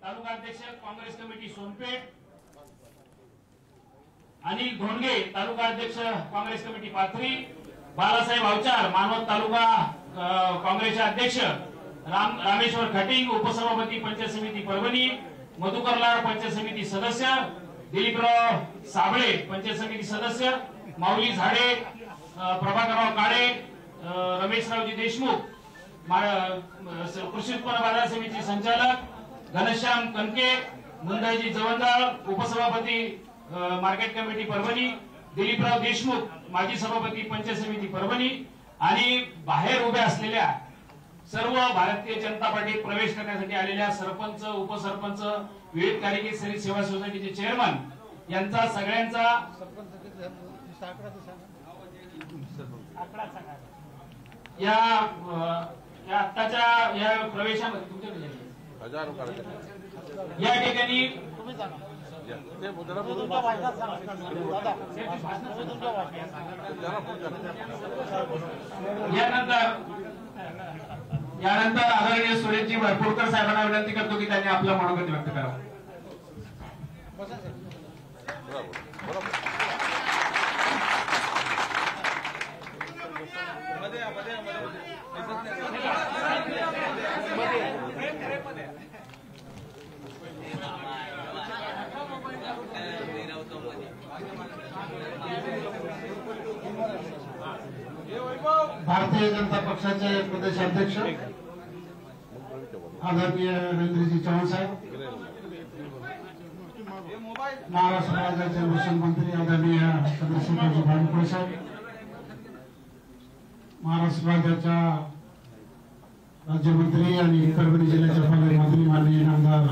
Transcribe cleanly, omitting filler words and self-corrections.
तालुका अध्यक्ष काँग्रेस कमिटी सोनपेठ, अनिल धोंडगे तालुका अध्यक्ष काँग्रेस कमिटी पाथरी, बालासाहेब अवचार मानवत तालुका काँग्रेसचे अध्यक्ष, रामेश्वर खटिंग उपसभापती पंचायत समिती परभणी, मधुकर लाड पंचायत समिती सदस्य, दिलीपराव साबळे पंचायत समिती सदस्य, माऊली झाडे, प्रभाकरराव काळे, रमेशरावजी देशमुख कृषी उत्पन्न बाजार समिती संचालक, घनश्याम कनके, मुंदाजी जवंदाळ उपसभापती मार्केट कमिटी परभणी, दिलीपराव देशमुख माजी सभापती पंचायत समिती परभणी आणि बाहेर उभे असलेल्या सर्व भारतीय जनता पार्टीत प्रवेश करण्यासाठी आलेल्या सरपंच, उपसरपंच, विविध कार्यकारी सेवा सोसायटीचे चेअरमन यांचा सगळ्यांचा या आत्ताच्या या प्रवेशामध्ये तुमच्याकडे या ठिकाणी यानंतर आदरणीय सुरेशजी भरपूरकर साहेबांना विनंती करतो की त्यांनी आपलं मनोगत व्यक्त करावं. भारतीय जनता पक्षाचे प्रदेशाध्यक्ष आदरणीय नरेंद्रजी चव्हाण साहेब, महाराष्ट्र राज्याचे महसूल मंत्री आदरणीय चंद्रशेखरजी बावनकुळे साहेब, महाराष्ट्र राज्याच्या राज्यमंत्री आणि परभणी जिल्ह्याचे पालकमंत्री माननीय आमदार